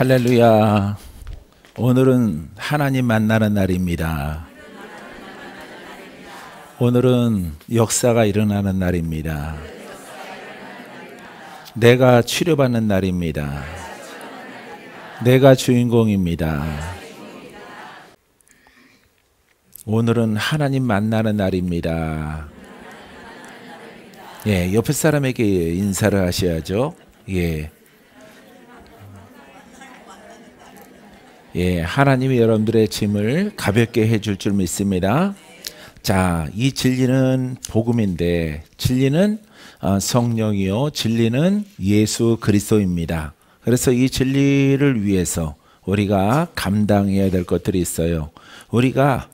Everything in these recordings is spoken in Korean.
할렐루야. 오늘은 하나님 만나는 날입니다. 오늘은 역사가 일어나는 날입니다. 내가 치료받는 날입니다. 내가 주인공입니다. 오늘은 하나님 만나는 날입니다. 예, 옆에 사람에게 인사를 하셔야죠. 예. 예, 하나님이 여러분들의 짐을 가볍게 해줄 줄 믿습니다. 자, 이 진리는 복음인데, 진리는 성령이요, 진리는 예수 그리스도입니다. 그래서 이 진리를 위해서 우리가 감당해야 될 것들이 있어요. 우리가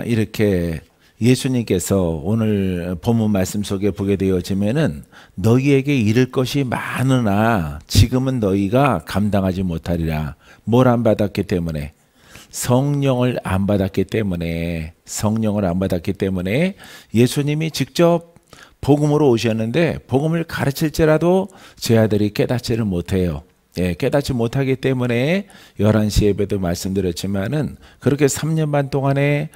이렇게 예수님께서 오늘 본문 말씀 속에 보게 되어지면은 너희에게 이를 것이 많으나 지금은 너희가 감당하지 못하리라. 뭘 안 받았기 때문에? 성령을 안 받았기 때문에, 성령을 안 받았기 때문에 예수님이 직접 복음으로 오셨는데 복음을 가르칠지라도 제 아들이 깨닫지를 못해요. 예, 깨닫지 못하기 때문에 11시 예배도 말씀드렸지만은 그렇게 3년 반 동안에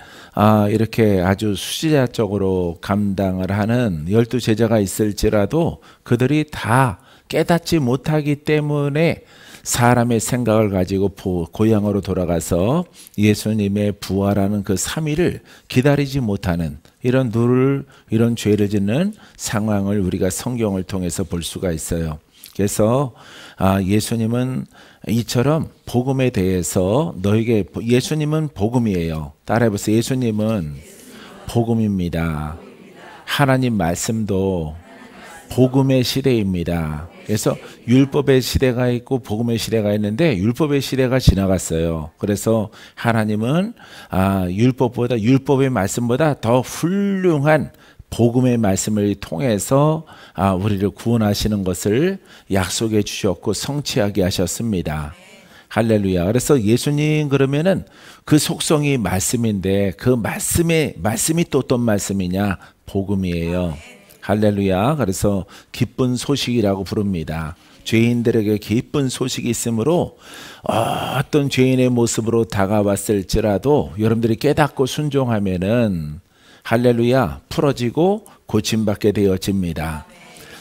이렇게 아주 수제자적으로 감당을 하는 12제자가 있을지라도 그들이 다 깨닫지 못하기 때문에 사람의 생각을 가지고 고향으로 돌아가서 예수님의 부활하는 그 3일을 기다리지 못하는 이런 죄를 짓는 상황을 우리가 성경을 통해서 볼 수가 있어요. 그래서 예수님은 이처럼 복음에 대해서 너에게, 예수님은 복음이에요. 따라해보세요. 예수님은 복음입니다. 하나님 말씀도 복음의 시대입니다. 그래서 율법의 시대가 있고 복음의 시대가 있는데 율법의 시대가 지나갔어요. 그래서 하나님은 율법의 말씀보다 더 훌륭한 복음의 말씀을 통해서 우리를 구원하시는 것을 약속해 주셨고 성취하게 하셨습니다. 할렐루야. 그래서 예수님 그러면은 그 속성이 말씀인데 그 말씀이 또 어떤 말씀이냐? 복음이에요. 할렐루야. 그래서 기쁜 소식이라고 부릅니다. 죄인들에게 기쁜 소식이 있으므로 어떤 죄인의 모습으로 다가왔을지라도 여러분들이 깨닫고 순종하면은 할렐루야, 풀어지고 고침받게 되어집니다.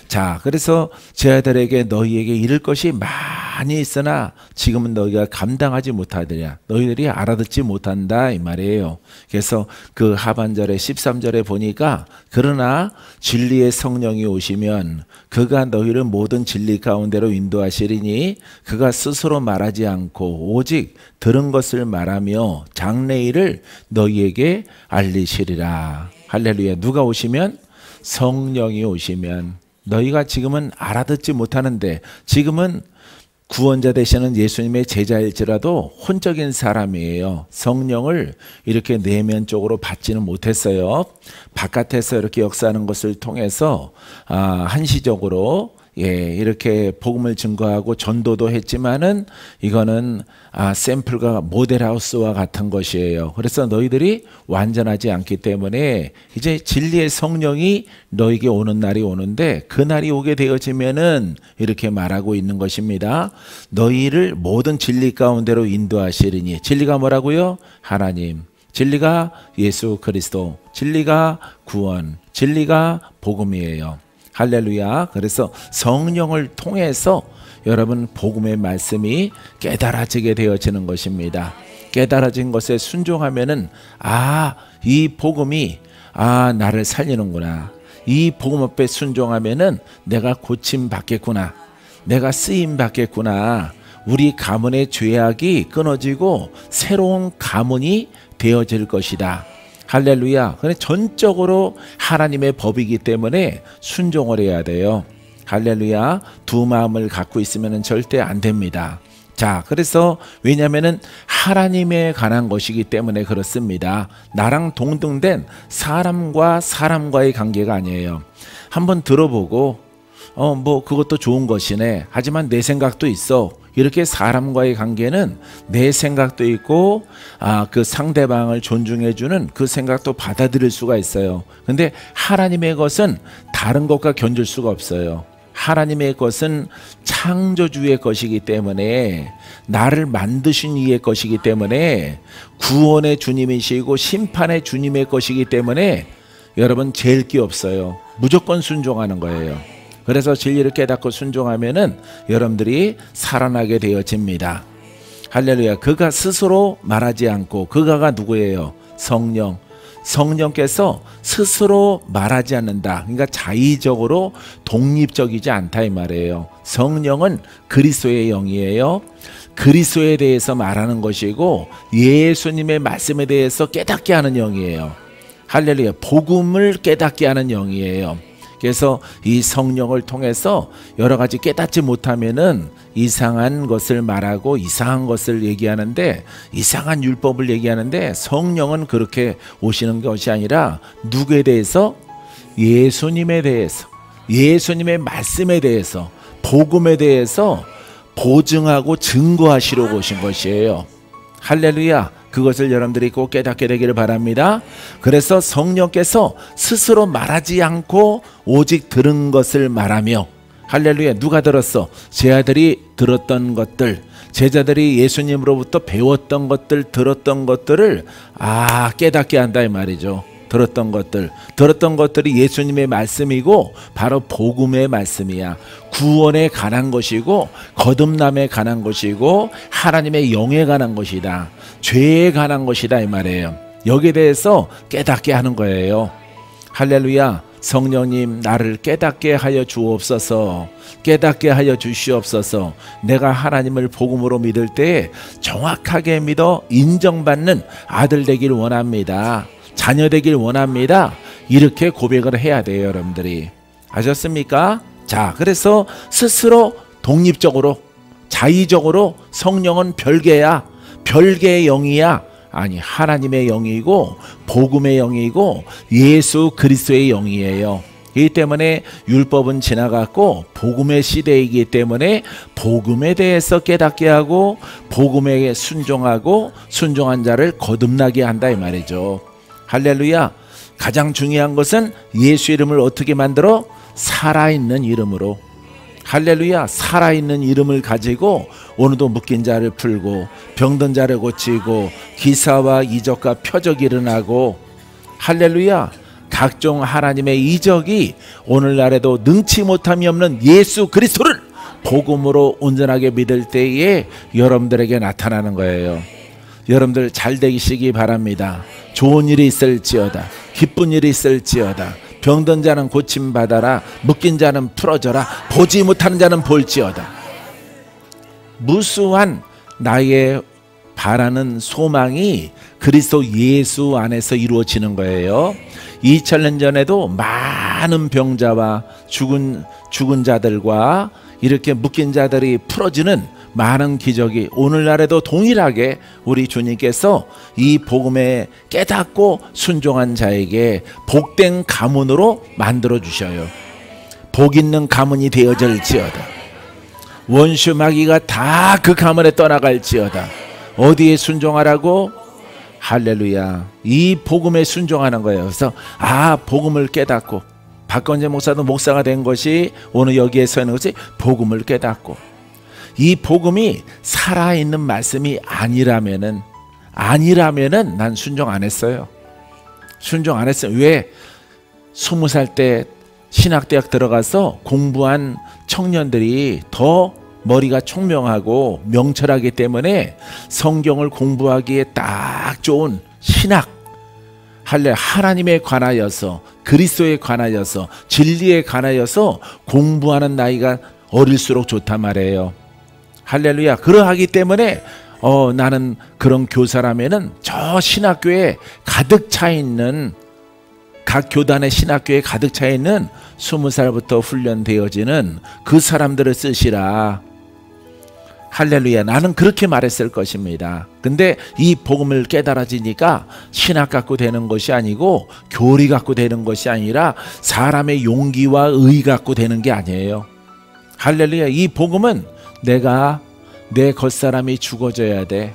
자, 그래서 제 아들에게 너희에게 이를 것이 많이 있으나 지금은 너희가 감당하지 못하더냐, 너희들이 알아듣지 못한다 이 말이에요. 그래서 그 하반절에 13절에 보니까 그러나 진리의 성령이 오시면 그가 너희를 모든 진리 가운데로 인도하시리니 그가 스스로 말하지 않고 오직 들은 것을 말하며 장래일을 너희에게 알리시리라. 할렐루야. 누가 오시면? 성령이 오시면. 너희가 지금은 알아듣지 못하는데 지금은 구원자 되시는 예수님의 제자일지라도 혼적인 사람이에요. 성령을 이렇게 내면적으로 받지는 못했어요. 바깥에서 이렇게 역사하는 것을 통해서 한시적으로 이렇게 복음을 증거하고 전도도 했지만은 이거는 샘플과 모델하우스와 같은 것이에요. 그래서 너희들이 완전하지 않기 때문에 이제 진리의 성령이 너에게 오는 날이 오는데 그 날이 오게 되어지면은 이렇게 말하고 있는 것입니다. 너희를 모든 진리 가운데로 인도하시리니. 진리가 뭐라고요? 하나님. 진리가 예수 그리스도. 진리가 구원. 진리가 복음이에요. 할렐루야. 그래서 성령을 통해서 여러분 복음의 말씀이 깨달아지게 되어지는 것입니다. 깨달아진 것에 순종하면은 이 복음이 나를 살리는구나. 이 복음 앞에 순종하면은 내가 고침 받겠구나. 내가 쓰임 받겠구나. 우리 가문의 죄악이 끊어지고 새로운 가문이 되어질 것이다. 할렐루야. 그래 전적으로 하나님의 법이기 때문에 순종을 해야 돼요. 할렐루야. 두 마음을 갖고 있으면 절대 안 됩니다. 자, 그래서 왜냐하면은 하나님에 관한 것이기 때문에 그렇습니다. 나랑 동등된 사람과 사람과의 관계가 아니에요. 한번 들어보고 그것도 좋은 것이네. 하지만 내 생각도 있어. 이렇게 사람과의 관계는 내 생각도 있고 그 상대방을 존중해주는 그 생각도 받아들일 수가 있어요. 근데 하나님의 것은 다른 것과 견줄 수가 없어요. 하나님의 것은 창조주의 것이기 때문에, 나를 만드신 이의 것이기 때문에, 구원의 주님이시고 심판의 주님의 것이기 때문에 여러분 죄일 게 없어요. 무조건 순종하는 거예요. 그래서 진리를 깨닫고 순종하면은 여러분들이 살아나게 되어집니다. 할렐루야. 그가 스스로 말하지 않고, 그가가 누구예요? 성령. 성령께서 스스로 말하지 않는다. 그러니까 자의적으로 독립적이지 않다 이 말이에요. 성령은 그리스도의 영이에요. 그리스도에 대해서 말하는 것이고, 예수님의 말씀에 대해서 깨닫게 하는 영이에요. 할렐루야. 복음을 깨닫게 하는 영이에요. 그래서 이 성령을 통해서 여러 가지 깨닫지 못하면은 이상한 것을 말하고 이상한 것을 얘기하는데, 이상한 율법을 얘기하는데, 성령은 그렇게 오시는 것이 아니라 누구에 대해서? 예수님에 대해서, 예수님의 말씀에 대해서, 복음에 대해서 보증하고 증거하시려고 오신 것이에요. 할렐루야. 그것을 여러분들이 꼭 깨닫게 되기를 바랍니다. 그래서 성령께서 스스로 말하지 않고 오직 들은 것을 말하며, 할렐루야. 누가 들었어? 제 아들이 들었던 것들, 제자들이 예수님으로부터 배웠던 것들, 들었던 것들을 깨닫게 한다 이 말이죠. 들었던 것들이 예수님의 말씀이고 바로 복음의 말씀이야. 구원에 관한 것이고, 거듭남에 관한 것이고, 하나님의 영에 관한 것이다. 죄에 관한 것이다 이 말이에요. 여기에 대해서 깨닫게 하는 거예요. 할렐루야. 성령님, 나를 깨닫게 하여 주옵소서. 깨닫게 하여 주시옵소서. 내가 하나님을 복음으로 믿을 때 정확하게 믿어 인정받는 아들 되길 원합니다. 자녀 되길 원합니다. 이렇게 고백을 해야 돼요, 여러분들이. 아셨습니까? 자, 그래서 스스로 독립적으로, 자의적으로 성령은 별개야. 별개의 영이야. 아니, 하나님의 영이고 복음의 영이고 예수 그리스도의 영이에요. 이 때문에 율법은 지나갔고 복음의 시대이기 때문에 복음에 대해서 깨닫게 하고, 복음에 순종하고, 순종한 자를 거듭나게 한다 이 말이죠. 할렐루야. 가장 중요한 것은 예수 이름을 어떻게 만들어? 살아있는 이름으로. 할렐루야. 살아있는 이름을 가지고 오늘도 묶인 자를 풀고, 병든 자를 고치고, 기사와 이적과 표적이 일어나고, 할렐루야. 각종 하나님의 이적이 오늘날에도 능치 못함이 없는 예수 그리스도를 복음으로 온전하게 믿을 때에 여러분들에게 나타나는 거예요. 여러분들 잘 되시기 바랍니다. 좋은 일이 있을지어다. 기쁜 일이 있을지어다. 병든 자는 고침받아라. 묶인 자는 풀어져라. 보지 못하는 자는 볼지어다. 무수한 나의 바라는 소망이 그리스도 예수 안에서 이루어지는 거예요. 2000년 전에도 많은 병자와 죽은 자들과 이렇게 묶인 자들이 풀어지는 많은 기적이 오늘날에도 동일하게 우리 주님께서 이 복음에 깨닫고 순종한 자에게 복된 가문으로 만들어 주셔요. 복 있는 가문이 되어질지어다. 원수 마귀가 다 그 가문에 떠나갈지어다. 어디에 순종하라고? 할렐루야. 이 복음에 순종하는 거예요. 그래서 복음을 깨닫고, 박건재 목사도 목사가 된 것이 오늘 여기에 서 있는 것이 복음을 깨닫고, 이 복음이 살아있는 말씀이 아니라면은 난 순종 안 했어요. 순종 안 했어요. 왜? 20살 때 신학대학 들어가서 공부한 청년들이 더 머리가 총명하고 명철하기 때문에 성경을 공부하기에 딱 좋은 신학, 하나님에 관하여서, 그리스도에 관하여서, 진리에 관하여서 공부하는 나이가 어릴수록 좋단 말이에요. 할렐루야. 그러하기 때문에 나는 그런 교사라면은 저 신학교에 가득 차 있는, 각 교단의 신학교에 가득 차 있는 20살부터 훈련되어지는 그 사람들을 쓰시라. 할렐루야. 나는 그렇게 말했을 것입니다. 근데 이 복음을 깨달아지니까 신학 갖고 되는 것이 아니고, 교리 갖고 되는 것이 아니라 사람의 용기와 의 갖고 되는 게 아니에요. 할렐루야. 이 복음은 내가 내 겉사람이 죽어져야 돼.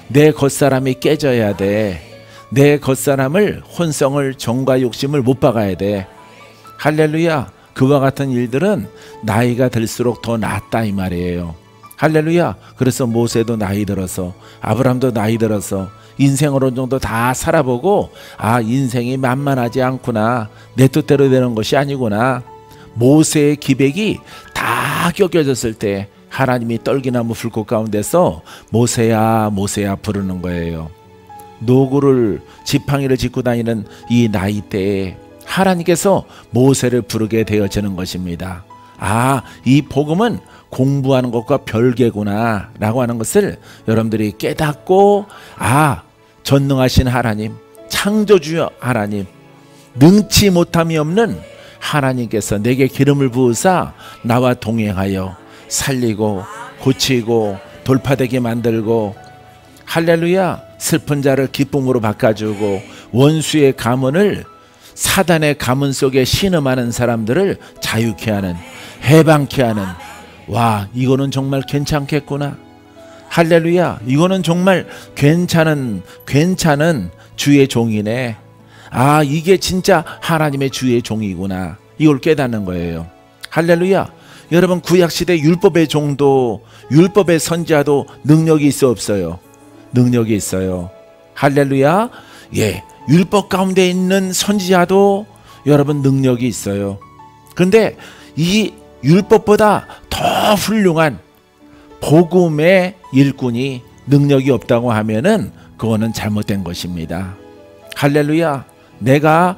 내 겉사람이 깨져야 돼. 내 겉사람을, 혼성을, 정과 욕심을 못 박아야 돼. 할렐루야. 그와 같은 일들은 나이가 들수록 더 낫다 이 말이에요. 할렐루야. 그래서 모세도 나이 들어서, 아브라함도 나이 들어서 인생을 어느 정도 다 살아보고, 아, 인생이 만만하지 않구나, 내 뜻대로 되는 것이 아니구나, 모세의 기백이 다 껴껴졌을 때 하나님이 떨기나무 불꽃 가운데서 모세야 모세야 부르는 거예요. 노구를, 지팡이를 짚고 다니는 이 나이 때에 하나님께서 모세를 부르게 되어지는 것입니다. 아, 이 복음은 공부하는 것과 별개구나 라고 하는 것을 여러분들이 깨닫고, 아, 전능하신 하나님, 창조주 하나님, 능치 못함이 없는 하나님께서 내게 기름을 부으사 나와 동행하여 살리고 고치고 돌파되게 만들고, 할렐루야, 슬픈 자를 기쁨으로 바꿔주고, 원수의 가문을, 사단의 가문 속에 신음하는 사람들을 자유케 하는, 해방케 하는, 와, 이거는 정말 괜찮겠구나, 할렐루야, 이거는 정말 괜찮은 주의 종이네, 아, 이게 진짜 하나님의 주의 종이구나, 이걸 깨닫는 거예요. 할렐루야. 여러분, 구약시대 율법의 종도, 율법의 선지자도 능력이 있어 없어요? 능력이 있어요. 할렐루야. 예, 율법 가운데 있는 선지자도 여러분 능력이 있어요. 그런데 이 율법보다 더 훌륭한 복음의 일꾼이 능력이 없다고 하면은 그거는 잘못된 것입니다. 할렐루야. 네가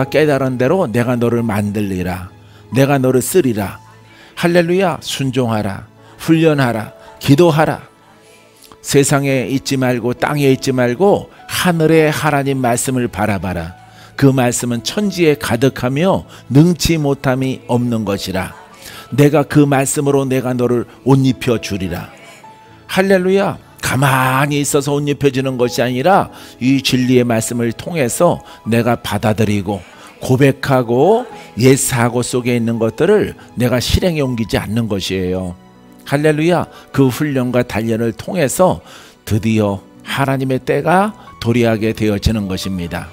깨달은 대로 내가 너를 만들리라, 내가 너를 쓰리라. 할렐루야. 순종하라, 훈련하라, 기도하라. 세상에 있지 말고 땅에 있지 말고 하늘의 하나님 말씀을 바라봐라. 그 말씀은 천지에 가득하며 능치 못함이 없는 것이라. 내가 그 말씀으로 내가 너를 옷 입혀 주리라. 할렐루야. 가만히 있어서 옷 입혀주는 것이 아니라 이 진리의 말씀을 통해서 내가 받아들이고 고백하고 옛사고 속에 있는 것들을 내가 실행에 옮기지 않는 것이에요. 할렐루야. 그 훈련과 단련을 통해서 드디어 하나님의 때가 도래하게 되어지는 것입니다.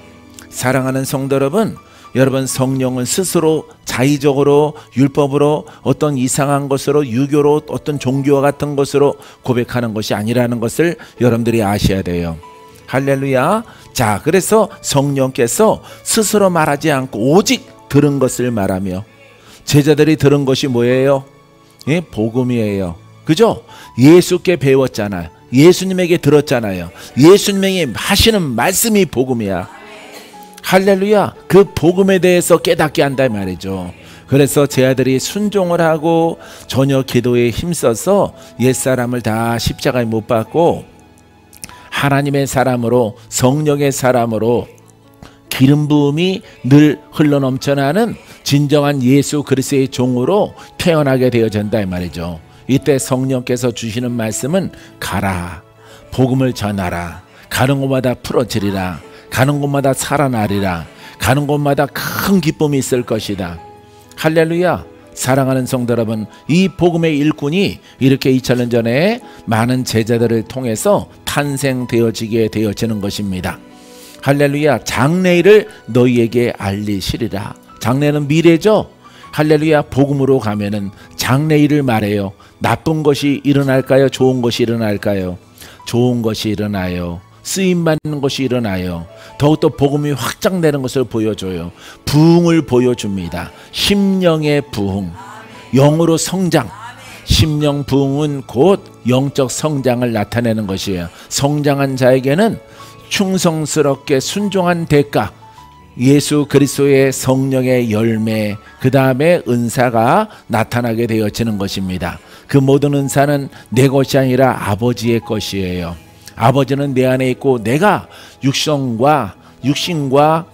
사랑하는 성도 여러분, 여러분, 성령은 스스로 자의적으로 율법으로 어떤 이상한 것으로, 유교로, 어떤 종교와 같은 것으로 고백하는 것이 아니라는 것을 여러분들이 아셔야 돼요. 할렐루야. 자, 그래서 성령께서 스스로 말하지 않고 오직 들은 것을 말하며, 제자들이 들은 것이 뭐예요? 예, 복음이에요. 그죠? 예수께 배웠잖아요. 예수님에게 들었잖아요. 예수님이 하시는 말씀이 복음이야. 할렐루야. 그 복음에 대해서 깨닫게 한다 말이죠. 그래서 제 아들이 순종을 하고 전혀 기도에 힘써서 옛사람을 다 십자가에 못 박고 하나님의 사람으로, 성령의 사람으로 기름 부음이 늘 흘러넘쳐나는 진정한 예수 그리스도의 종으로 태어나게 되어진다 이 말이죠. 이때 성령께서 주시는 말씀은 가라, 복음을 전하라, 가는 곳마다 풀어지리라, 가는 곳마다 살아나리라, 가는 곳마다 큰 기쁨이 있을 것이다. 할렐루야. 사랑하는 성도 여러분, 이 복음의 일꾼이 이렇게 2000년 전에 많은 제자들을 통해서 탄생되어지게 되어지는 것입니다. 할렐루야. 장래일을 너희에게 알리시리라. 장래는 미래죠. 할렐루야. 복음으로 가면은 장래일을 말해요. 나쁜 것이 일어날까요? 좋은 것이 일어날까요? 좋은 것이 일어나요. 쓰임받는 것이 일어나요. 더욱더 복음이 확장되는 것을 보여줘요. 부흥을 보여줍니다. 심령의 부흥, 영으로 성장. 심령 부흥은 곧 영적 성장을 나타내는 것이에요. 성장한 자에게는 충성스럽게 순종한 대가, 예수 그리스도의 성령의 열매, 그 다음에 은사가 나타나게 되어지는 것입니다. 그 모든 은사는 내 것이 아니라 아버지의 것이에요. 아버지는 내 안에 있고 내가 육신과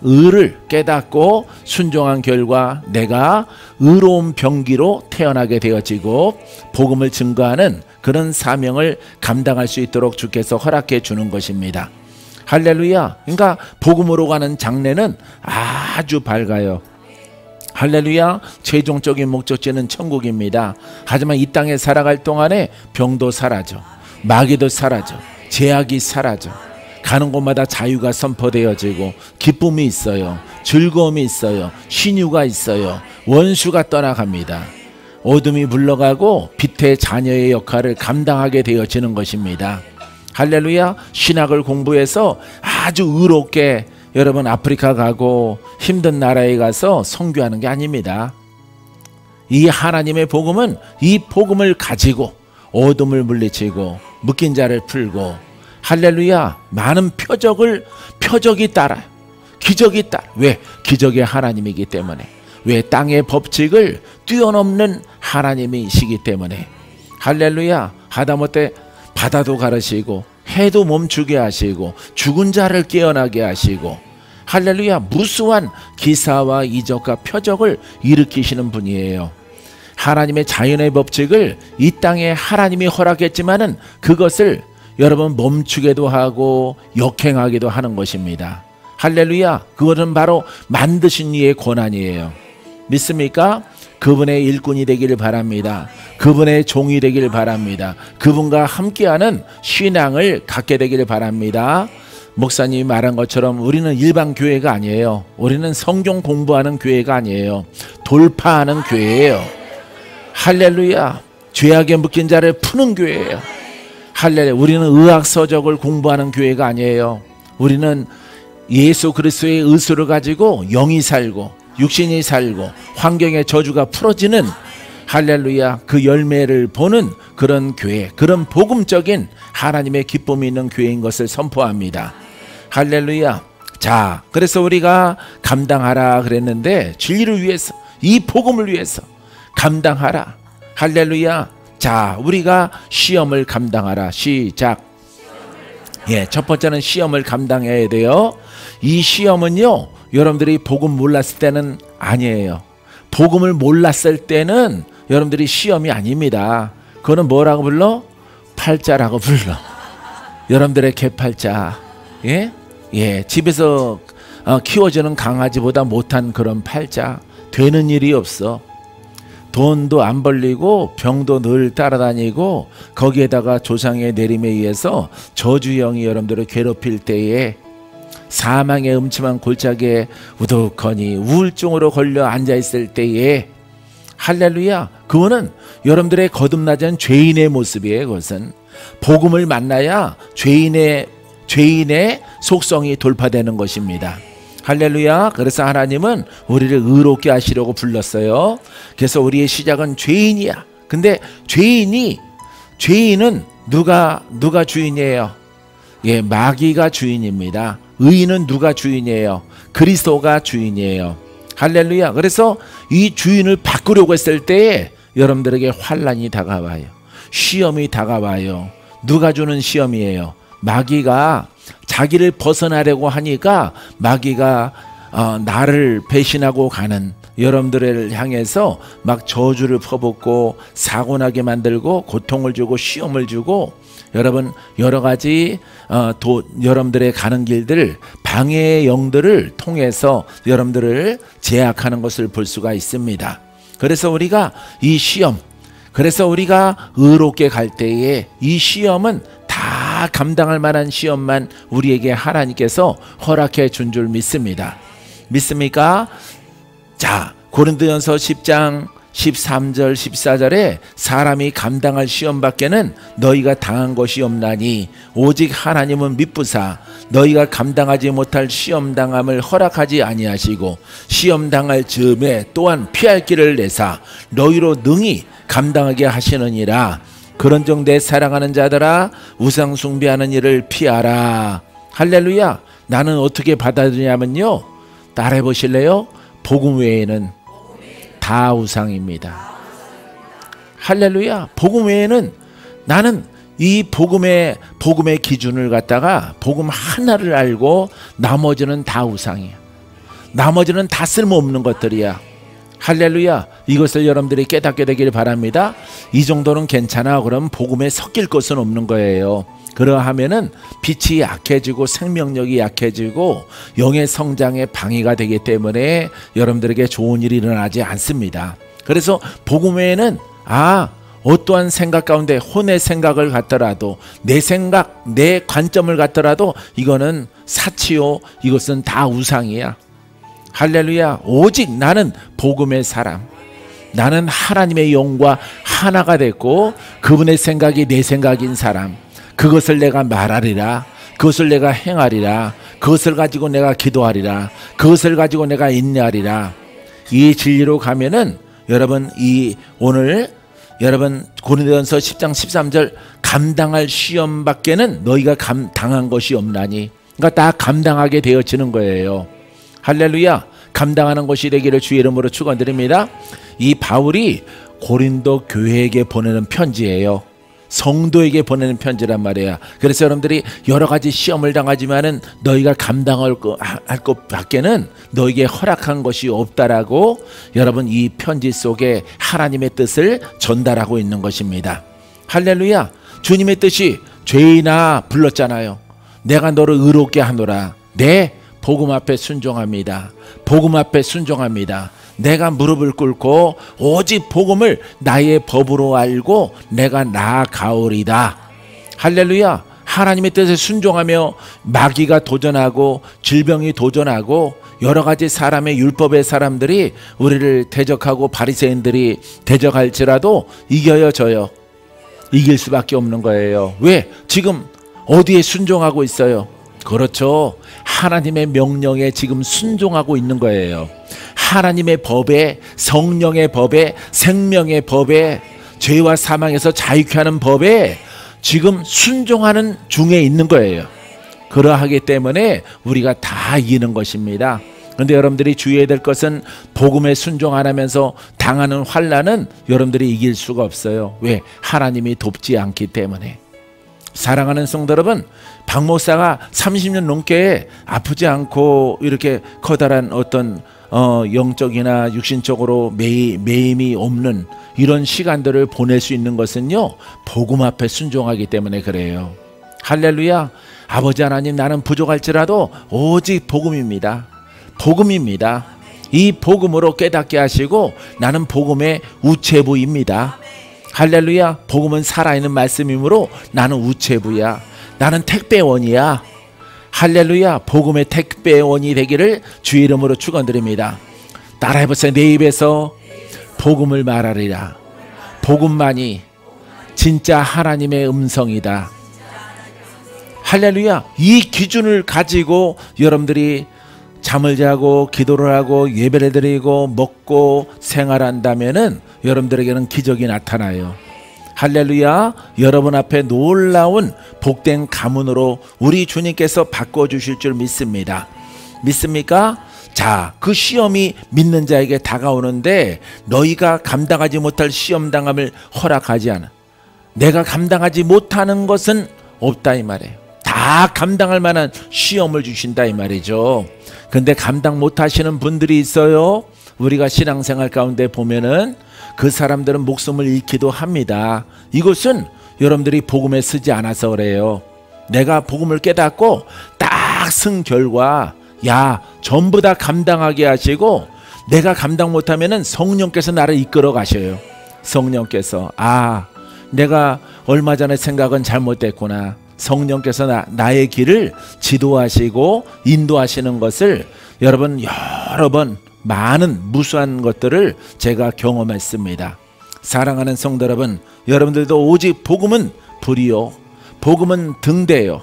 의를 깨닫고 순종한 결과 내가 의로운 병기로 태어나게 되어지고 복음을 증거하는 그런 사명을 감당할 수 있도록 주께서 허락해 주는 것입니다. 할렐루야. 그러니까 복음으로 가는 장래는 아주 밝아요. 할렐루야. 최종적인 목적지는 천국입니다. 하지만 이 땅에 살아갈 동안에 병도 사라져, 마귀도 사라져, 제약이 사라져, 가는 곳마다 자유가 선포되어지고 기쁨이 있어요. 즐거움이 있어요. 신유가 있어요. 원수가 떠나갑니다. 어둠이 물러가고 빛의 자녀의 역할을 감당하게 되어지는 것입니다. 할렐루야. 신학을 공부해서 아주 의롭게 여러분 아프리카 가고 힘든 나라에 가서 선교하는 게 아닙니다. 이 하나님의 복음은 이 복음을 가지고 어둠을 물리치고 묶인 자를 풀고 할렐루야 많은 표적이 따라요. 기적이 따라. 왜? 기적의 하나님이기 때문에. 왜? 땅의 법칙을 뛰어넘는 하나님이시기 때문에. 할렐루야. 하다못해 바다도 가르시고 해도 멈추게 하시고 죽은 자를 깨어나게 하시고 할렐루야 무수한 기사와 이적과 표적을 일으키시는 분이에요. 하나님의 자연의 법칙을 이 땅에 하나님이 허락했지만은 그것을 여러분 멈추게도 하고 역행하기도 하는 것입니다. 할렐루야. 그것은 바로 만드신 이의 권한이에요. 믿습니까? 그분의 일꾼이 되기를 바랍니다. 그분의 종이 되기를 바랍니다. 그분과 함께하는 신앙을 갖게 되기를 바랍니다. 목사님이 말한 것처럼 우리는 일반 교회가 아니에요. 우리는 성경 공부하는 교회가 아니에요. 돌파하는 교회예요. 할렐루야. 죄악에 묶인 자를 푸는 교회예요. 할렐루야. 우리는 의학서적을 공부하는 교회가 아니에요. 우리는 예수 그리스도의 의술을 가지고 영이 살고 육신이 살고 환경의 저주가 풀어지는 할렐루야 그 열매를 보는 그런 교회, 그런 복음적인 하나님의 기쁨이 있는 교회인 것을 선포합니다. 할렐루야. 자, 그래서 우리가 감당하라 그랬는데 진리를 위해서, 이 복음을 위해서 감당하라. 할렐루야. 자, 우리가 시험을 감당하라. 시작. 예, 첫 번째는 시험을 감당해야 돼요. 이 시험은요, 여러분들이 복음 몰랐을 때는 아니에요. 복음을 몰랐을 때는 여러분들이 시험이 아닙니다. 그거는 뭐라고 불러? 팔자라고 불러. 여러분들의 개팔자. 예? 예, 집에서 키워주는 강아지보다 못한 그런 팔자. 되는 일이 없어. 돈도 안 벌리고 병도 늘 따라다니고 거기에다가 조상의 내림에 의해서 저주형이 여러분들을 괴롭힐 때에 사망의 음침한 골짜기에 우두커니 우울증으로 걸려 앉아있을 때에 할렐루야 그거는 여러분들의 거듭나진 죄인의 모습이에요. 그것은 복음을 만나야 죄인의 속성이 돌파되는 것입니다. 할렐루야. 그래서 하나님은 우리를 의롭게 하시려고 불렀어요. 그래서 우리의 시작은 죄인이야. 근데 죄인은 누가 주인이에요? 예, 마귀가 주인입니다. 의인은 누가 주인이에요? 그리스도가 주인이에요. 할렐루야. 그래서 이 주인을 바꾸려고 했을 때에 여러분들에게 환난이 다가와요. 시험이 다가와요. 누가 주는 시험이에요? 마귀가 자기를 벗어나려고 하니까 마귀가 나를 배신하고 가는 여러분들을 향해서 막 저주를 퍼붓고 사고나게 만들고 고통을 주고 시험을 주고 여러분 여러 가지 여러분들의 가는 길들 방해의 영들을 통해서 여러분들을 제약하는 것을 볼 수가 있습니다. 그래서 우리가 이 시험, 그래서 우리가 의롭게 갈 때에 이 시험은 다 감당할 만한 시험만 우리에게 하나님께서 허락해 준 줄 믿습니다. 믿습니까? 자, 고린도전서 10장 13절 14절에 사람이 감당할 시험밖에는 너희가 당한 것이 없나니 오직 하나님은 미쁘사 너희가 감당하지 못할 시험당함을 허락하지 아니하시고 시험당할 즈음에 또한 피할 길을 내사 너희로 능히 감당하게 하시느니라. 그런즉 내 사랑하는 자들아 우상 숭배하는 일을 피하라. 할렐루야. 나는 어떻게 받아들이냐면요, 따라해 보실래요? 복음 외에는 다 우상입니다. 할렐루야. 복음 외에는 나는 이 복음의 기준을 갖다가 복음 하나를 알고 나머지는 다 우상이야. 나머지는 다 쓸모없는 것들이야. 할렐루야. 이것을 여러분들이 깨닫게 되길 바랍니다. 이 정도는 괜찮아. 그럼 복음에 섞일 것은 없는 거예요. 그러하면은 빛이 약해지고 생명력이 약해지고 영의 성장에 방해가 되기 때문에 여러분들에게 좋은 일이 일어나지 않습니다. 그래서 복음 외에는 어떠한 생각 가운데 혼의 생각을 갖더라도 내 생각, 내 관점을 갖더라도 이거는 사치요, 이것은 다 우상이야. 할렐루야. 오직 나는 복음의 사람, 나는 하나님의 영과 하나가 됐고 그분의 생각이 내 생각인 사람, 그것을 내가 말하리라, 그것을 내가 행하리라, 그것을 가지고 내가 기도하리라, 그것을 가지고 내가 인내하리라. 이 진리로 가면은 여러분, 이 오늘 여러분 고린도전서 10장 13절 감당할 시험밖에는 너희가 당한 것이 없나니, 그러니까 다 감당하게 되어지는 거예요. 할렐루야. 감당하는 것이 되기를 주의 이름으로 축원드립니다. 이 바울이 고린도 교회에게 보내는 편지예요. 성도에게 보내는 편지란 말이야. 그래서 여러분들이 여러 가지 시험을 당하지만은 너희가 감당할 것 밖에는 너에게 허락한 것이 없다라고 여러분 이 편지 속에 하나님의 뜻을 전달하고 있는 것입니다. 할렐루야. 주님의 뜻이 죄인아 불렀잖아요. 내가 너를 의롭게 하노라. 네, 복음 앞에 순종합니다. 복음 앞에 순종합니다. 내가 무릎을 꿇고 오직 복음을 나의 법으로 알고 내가 나아가오리다. 할렐루야. 하나님의 뜻에 순종하며 마귀가 도전하고 질병이 도전하고 여러 가지 사람의 율법의 사람들이 우리를 대적하고 바리새인들이 대적할지라도 이겨요, 져요? 이길 수밖에 없는 거예요. 왜? 지금 어디에 순종하고 있어요? 그렇죠. 하나님의 명령에 지금 순종하고 있는 거예요. 하나님의 법에, 성령의 법에, 생명의 법에, 죄와 사망에서 자유케 하는 법에 지금 순종하는 중에 있는 거예요. 그러하기 때문에 우리가 다 이기는 것입니다. 그런데 여러분들이 주의해야 될 것은 복음에 순종 안 하면서 당하는 환난은 여러분들이 이길 수가 없어요. 왜? 하나님이 돕지 않기 때문에. 사랑하는 성도 여러분, 박 목사가 30년 넘게 아프지 않고 이렇게 커다란 어떤 영적이나 육신적으로 매임이 없는 이런 시간들을 보낼 수 있는 것은요, 복음 앞에 순종하기 때문에 그래요. 할렐루야. 아버지 하나님, 나는 부족할지라도 오직 복음입니다. 복음입니다. 이 복음으로 깨닫게 하시고 나는 복음의 우체부입니다. 할렐루야. 복음은 살아있는 말씀이므로 나는 우체부야. 나는 택배원이야. 할렐루야. 복음의 택배원이 되기를 주의 이름으로 축원드립니다. 따라해보세요. 내 입에서 복음을 말하리라. 복음만이 진짜 하나님의 음성이다. 할렐루야. 이 기준을 가지고 여러분들이 잠을 자고 기도를 하고 예배를 드리고 먹고 생활한다면은 여러분들에게는 기적이 나타나요. 할렐루야. 여러분 앞에 놀라운 복된 가문으로 우리 주님께서 바꿔주실 줄 믿습니다. 믿습니까? 자, 그 시험이 믿는 자에게 다가오는데 너희가 감당하지 못할 시험당함을 허락하지 않아. 내가 감당하지 못하는 것은 없다 이 말이에요. 다 감당할 만한 시험을 주신다 이 말이죠. 근데 감당 못하시는 분들이 있어요. 우리가 신앙생활 가운데 보면은 그 사람들은 목숨을 잃기도 합니다. 이것은 여러분들이 복음에 쓰지 않아서 그래요. 내가 복음을 깨닫고 딱 쓴 결과 야, 전부 다 감당하게 하시고 내가 감당 못하면은 성령께서 나를 이끌어 가셔요. 성령께서 내가 얼마 전에 생각은 잘못됐구나. 성령께서 나의 길을 지도하시고 인도하시는 것을 여러분 여러 번 많은 무수한 것들을 제가 경험했습니다. 사랑하는 성도 여러분, 여러분들도 오직 복음은 불이요, 복음은 등대요,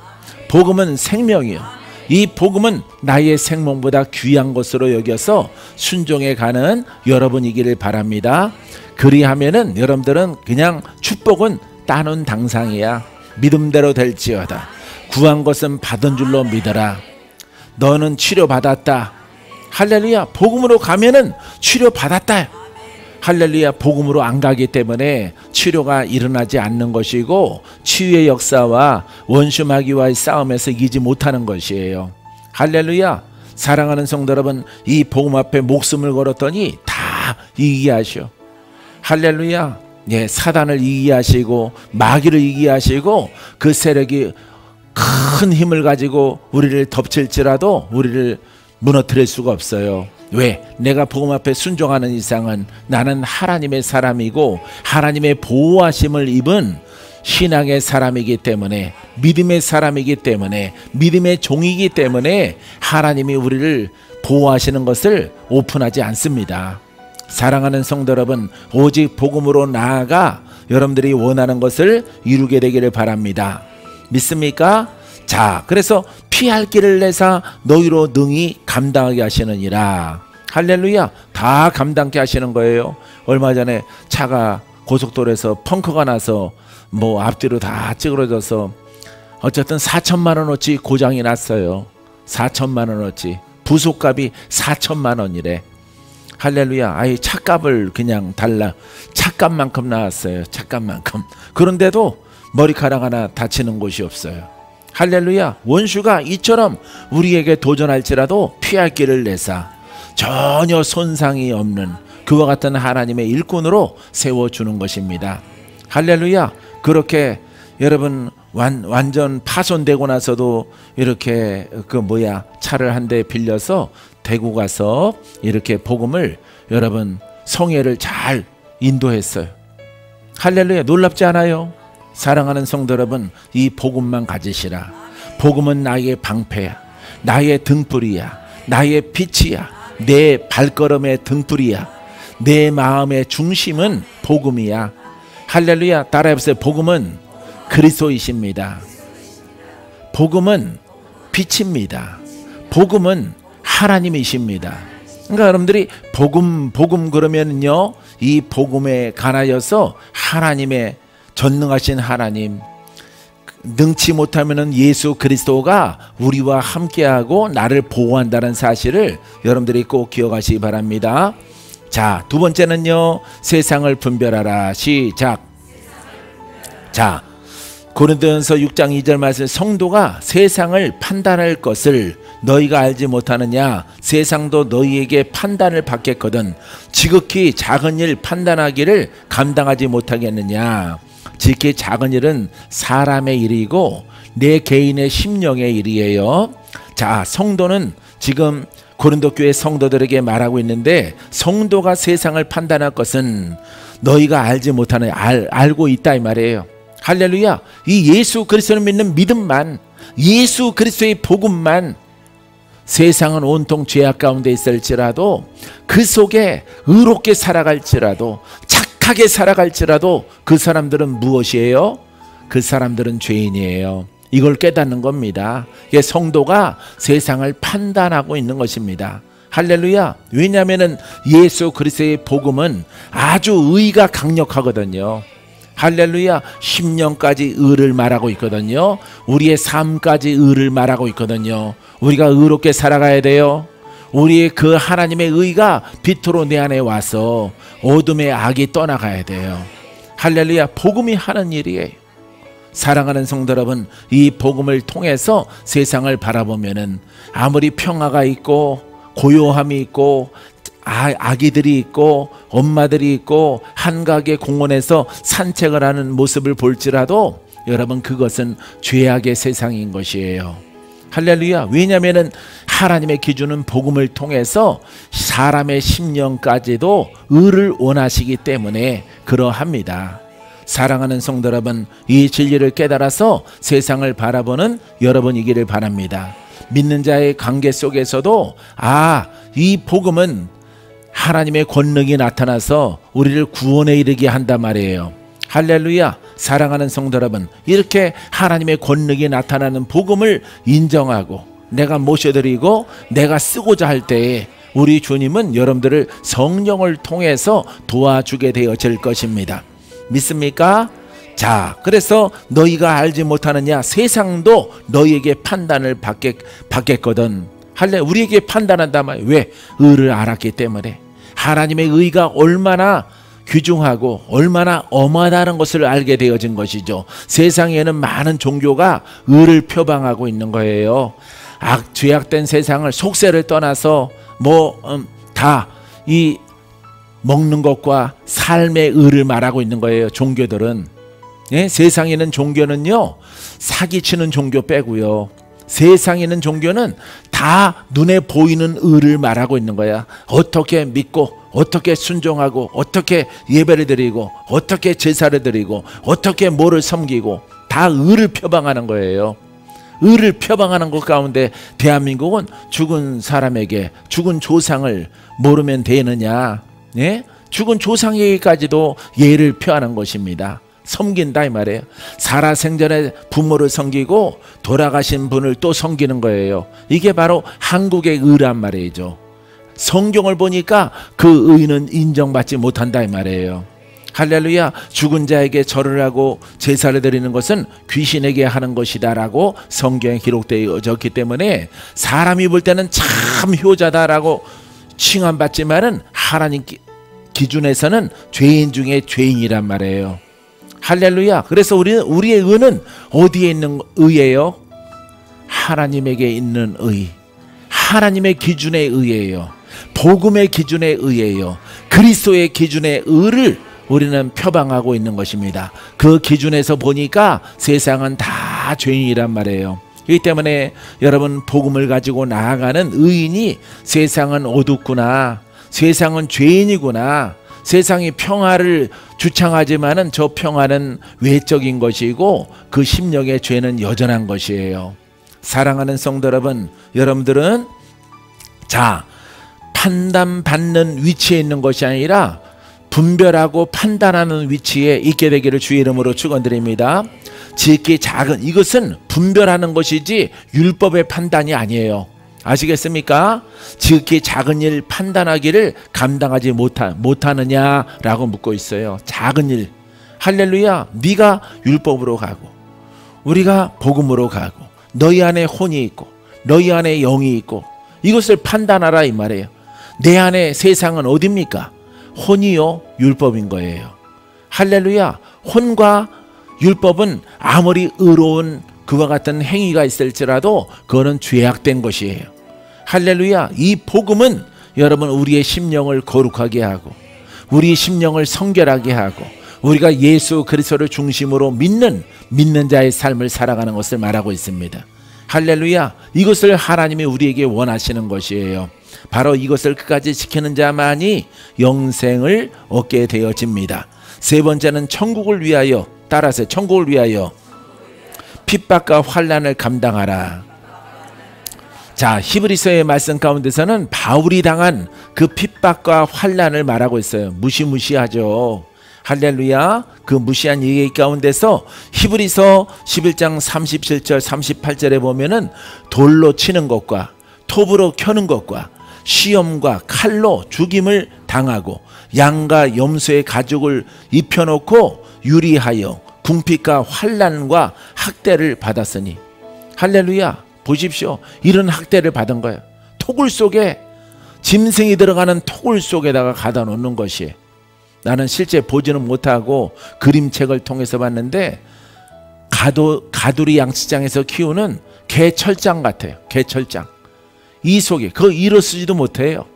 복음은 생명이요. 이 복음은 나의 생명보다 귀한 것으로 여겨서 순종해 가는 여러분이기를 바랍니다. 그리하면은 여러분들은 그냥 축복은 따놓은 당상이야. 믿음대로 될지어다. 구한 것은 받은 줄로 믿어라. 너는 치료받았다. 할렐루야. 복음으로 가면은 치료받았다. 할렐루야. 복음으로 안 가기 때문에 치료가 일어나지 않는 것이고 치유의 역사와 원수 마귀와의 싸움에서 이기지 못하는 것이에요. 할렐루야. 사랑하는 성도 여러분, 이 복음 앞에 목숨을 걸었더니 다 이기게 하시오. 할렐루야. 예, 사단을 이기게 하시고 마귀를 이기게 하시고 그 세력이 큰 힘을 가지고 우리를 덮칠지라도 우리를 무너뜨릴 수가 없어요. 왜? 내가 복음 앞에 순종하는 이상은 나는 하나님의 사람이고 하나님의 보호하심을 입은 신앙의 사람이기 때문에, 믿음의 사람이기 때문에, 믿음의 종이기 때문에 하나님이 우리를 보호하시는 것을 오픈하지 않습니다. 사랑하는 성도 여러분, 오직 복음으로 나아가 여러분들이 원하는 것을 이루게 되기를 바랍니다. 믿습니까? 자, 그래서 피할 길을 내사 너희로 능히 감당하게 하시느니라. 할렐루야. 다 감당케 하시는 거예요. 얼마 전에 차가 고속도로에서 펑크가 나서 뭐 앞뒤로 다 찌그러져서 어쨌든 4천만 원어치 고장이 났어요. 4천만 원어치. 부속값이 4천만 원이래. 할렐루야. 아예 차값을 그냥 달라. 차값만큼 나왔어요. 차값만큼. 그런데도 머리카락 하나 다치는 곳이 없어요. 할렐루야. 원수가 이처럼 우리에게 도전할지라도 피할 길을 내사 전혀 손상이 없는 그와 같은 하나님의 일꾼으로 세워주는 것입니다. 할렐루야. 그렇게 여러분 완전 파손되고 나서도 이렇게 차를 한 대 빌려서 대구 가서 이렇게 복음을 여러분 성회를 잘 인도했어요. 할렐루야. 놀랍지 않아요? 사랑하는 성도 여러분, 이 복음만 가지시라. 복음은 나의 방패야, 나의 등불이야, 나의 빛이야, 내 발걸음의 등불이야, 내 마음의 중심은 복음이야. 할렐루야. 따라해보세요. 복음은 그리스도이십니다. 복음은 빛입니다. 복음은 하나님이십니다. 그러니까 여러분들이 복음 그러면은요, 이 복음에 관하여서 하나님의 전능하신 하나님, 능치 못하면은 예수 그리스도가 우리와 함께하고 나를 보호한다는 사실을 여러분들이 꼭 기억하시기 바랍니다. 자, 두 번째는요, 세상을 분별하라. 시작. 자, 고린도전서 6장 2절 말씀, 성도가 세상을 판단할 것을 너희가 알지 못하느냐? 세상도 너희에게 판단을 받겠거든 지극히 작은 일 판단하기를 감당하지 못하겠느냐? 지극히 작은 일은 사람의 일이고 내 개인의 심령의 일이에요. 자, 성도는 지금 고린도 교회 성도들에게 말하고 있는데, 성도가 세상을 판단할 것은 너희가 알지 못하는 알고 있다 이 말이에요. 할렐루야. 이 예수 그리스도를 믿는 믿음만, 예수 그리스도의 복음만, 세상은 온통 죄악 가운데 있을지라도 그 속에 의롭게 살아갈지라도 착하게 살아갈지라도 그 사람들은 무엇이에요? 그 사람들은 죄인이에요. 이걸 깨닫는 겁니다. 성도가 세상을 판단하고 있는 것입니다. 할렐루야. 왜냐하면 예수 그리스도의 복음은 아주 의가 강력하거든요. 할렐루야. 심령까지 의를 말하고 있거든요. 우리의 삶까지 의를 말하고 있거든요. 우리가 의롭게 살아가야 돼요. 우리의 그 하나님의 의가 빛으로 내 안에 와서 어둠의 악이 떠나가야 돼요. 할렐루야. 복음이 하는 일이에요. 사랑하는 성도 여러분, 이 복음을 통해서 세상을 바라보면은 아무리 평화가 있고 고요함이 있고 아기들이 있고 엄마들이 있고 한가하게 공원에서 산책을 하는 모습을 볼지라도 여러분, 그것은 죄악의 세상인 것이에요. 할렐루야. 왜냐하면 하나님의 기준은 복음을 통해서 사람의 심령까지도 의를 원하시기 때문에 그러합니다. 사랑하는 성도 여러분, 이 진리를 깨달아서 세상을 바라보는 여러분이기를 바랍니다. 믿는 자의 관계 속에서도 이 복음은 하나님의 권능이 나타나서 우리를 구원에 이르게 한단 말이에요. 할렐루야. 사랑하는 성도 여러분, 이렇게 하나님의 권능이 나타나는 복음을 인정하고 내가 모셔드리고 내가 쓰고자 할 때에 우리 주님은 여러분들을 성령을 통해서 도와주게 되어질 것입니다. 믿습니까? 자, 그래서 너희가 알지 못하느냐? 세상도 너희에게 판단을 받겠거든. 우리에게 판단한단 말이에요. 왜? 의를 알았기 때문에. 하나님의 의가 얼마나 귀중하고 얼마나 엄하다는 것을 알게 되어진 것이죠. 세상에는 많은 종교가 의를 표방하고 있는 거예요. 죄악된 세상을, 속세를 떠나서 다 이 먹는 것과 삶의 의를 말하고 있는 거예요. 종교들은. 세상에 있는 종교는요, 사기치는 종교 빼고요, 세상에 있는 종교는 다 다 눈에 보이는 의를 말하고 있는 거야. 어떻게 믿고 어떻게 순종하고 어떻게 예배를 드리고 어떻게 제사를 드리고 어떻게 뭐를 섬기고 다 의를 표방하는 거예요. 의를 표방하는 것 가운데 대한민국은 죽은 사람에게 죽은 조상을 모르면 되느냐, 예? 죽은 조상에게까지도 예를 표하는 것입니다. 섬긴다 이 말이에요. 살아생전에 부모를 섬기고 돌아가신 분을 또 섬기는 거예요. 이게 바로 한국의 의란 말이죠. 성경을 보니까 그 의는 인정받지 못한다 이 말이에요. 할렐루야. 죽은 자에게 절을 하고 제사를 드리는 것은 귀신에게 하는 것이다 라고 성경에 기록되어졌기 때문에 사람이 볼 때는 참 효자다라고 칭함받지만은 하나님 기준에서는 죄인 중에 죄인이란 말이에요. 할렐루야. 그래서 우리의 의는 어디에 있는 의예요? 하나님에게 있는 의, 하나님의 기준의 의예요. 복음의 기준의 의예요. 그리스도의 기준의 의를 우리는 표방하고 있는 것입니다. 그 기준에서 보니까 세상은 다 죄인이란 말이에요. 그렇기 때문에 여러분, 복음을 가지고 나아가는 의인이 세상은 어둡구나, 세상은 죄인이구나, 세상이 평화를 주창하지만은 저 평화는 외적인 것이고 그 심령의 죄는 여전한 것이에요. 사랑하는 성도 여러분, 여러분들은 자, 판단받는 위치에 있는 것이 아니라 분별하고 판단하는 위치에 있게 되기를 주의 이름으로 축원드립니다. 지극히 작은, 이것은 분별하는 것이지 율법의 판단이 아니에요. 아시겠습니까? 지극히 작은 일 판단하기를 감당하지 못하느냐라고 묻고 있어요. 작은 일. 할렐루야. 네가 율법으로 가고 우리가 복음으로 가고 너희 안에 혼이 있고 너희 안에 영이 있고 이것을 판단하라 이 말이에요. 내 안에 세상은 어디입니까? 혼이요 율법인 거예요. 할렐루야. 혼과 율법은 아무리 의로운 그와 같은 행위가 있을지라도 그거는 죄악된 것이에요. 할렐루야. 이 복음은 여러분 우리의 심령을 거룩하게 하고 우리 심령을 성결하게 하고 우리가 예수 그리스도를 중심으로 믿는 자의 삶을 살아가는 것을 말하고 있습니다. 할렐루야. 이것을 하나님이 우리에게 원하시는 것이에요. 바로 이것을 끝까지 지키는 자만이 영생을 얻게 되어집니다. 세 번째는 천국을 위하여, 따라서 천국을 위하여 핍박과 환난을 감당하라. 자, 히브리서의 말씀 가운데서는 바울이 당한 그 핍박과 환난을 말하고 있어요. 무시무시하죠. 할렐루야. 그 무시한 얘기 가운데서 히브리서 11장 37절 38절에 보면은 돌로 치는 것과 톱으로 켜는 것과 시험과 칼로 죽임을 당하고 양과 염소의 가죽을 입혀놓고 유리하여 궁핍과 환난과 학대를 받았으니. 할렐루야. 보십시오. 이런 학대를 받은 거예요. 토굴 속에, 짐승이 들어가는 토굴 속에다가 가다 놓는 것이. 나는 실제 보지는 못하고 그림책을 통해서 봤는데 가두리 양치장에서 키우는 개철장 같아요. 개철장. 이 속에 그거 일어서지도 못해요.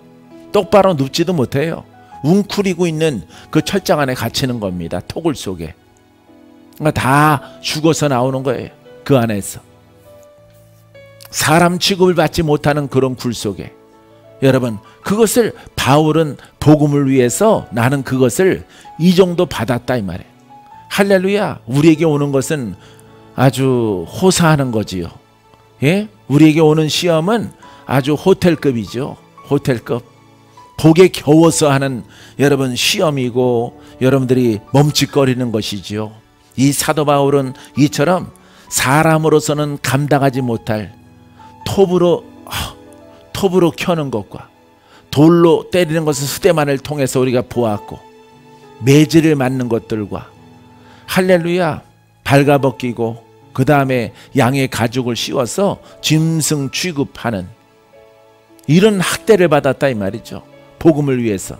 똑바로 눕지도 못해요. 웅크리고 있는 그 철장 안에 갇히는 겁니다. 토굴 속에. 그러니까 다 죽어서 나오는 거예요. 그 안에서. 사람 취급을 받지 못하는 그런 굴 속에. 여러분, 그것을 바울은 복음을 위해서 나는 그것을 이 정도 받았다 이 말이에요. 할렐루야. 우리에게 오는 것은 아주 호사하는 거지요. 예? 우리에게 오는 시험은 아주 호텔급이죠. 호텔급. 복에 겨워서 하는 여러분 시험이고 여러분들이 멈칫거리는 것이지요. 이 사도 바울은 이처럼 사람으로서는 감당하지 못할 톱으로 켜는 것과 돌로 때리는 것을 수대만을 통해서 우리가 보았고 매질을 맞는 것들과 할렐루야 발가벗기고 그 다음에 양의 가죽을 씌워서 짐승 취급하는 이런 학대를 받았다 이 말이죠. 복음을 위해서.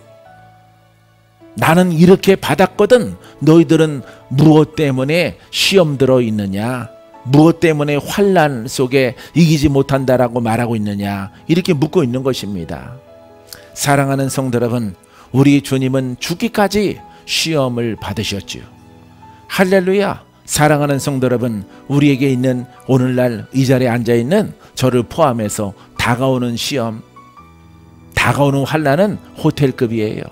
나는 이렇게 받았거든. 너희들은 무엇 때문에 시험 들어 있느냐? 무엇 때문에 환난 속에 이기지 못한다라고 말하고 있느냐? 이렇게 묻고 있는 것입니다. 사랑하는 성도 여러분, 우리 주님은 죽기까지 시험을 받으셨지요. 할렐루야. 사랑하는 성도 여러분, 우리에게 있는 오늘날 이 자리에 앉아있는 저를 포함해서 다가오는 시험, 다가오는 환난은 호텔급이에요.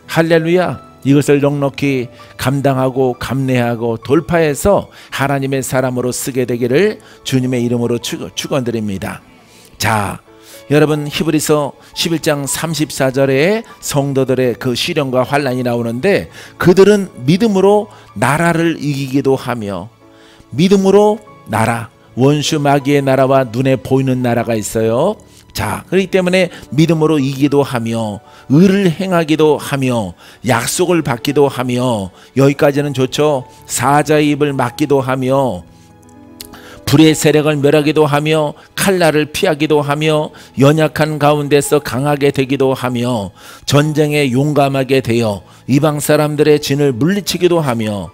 할렐루야. 이것을 넉넉히 감당하고 감내하고 돌파해서 하나님의 사람으로 쓰게 되기를 주님의 이름으로 축원드립니다. 자, 여러분, 히브리서 11장 34절에 성도들의 그 시련과 환난이 나오는데, 그들은 믿음으로 나라를 이기기도 하며, 믿음으로 나라, 원수 마귀의 나라와 눈에 보이는 나라가 있어요. 자, 그렇기 때문에 믿음으로 이기기도 하며, 의를 행하기도 하며, 약속을 받기도 하며, 여기까지는 좋죠. 사자의 입을 막기도 하며, 불의 세력을 멸하기도 하며, 칼날을 피하기도 하며, 연약한 가운데서 강하게 되기도 하며, 전쟁에 용감하게 되어 이방 사람들의 진을 물리치기도 하며,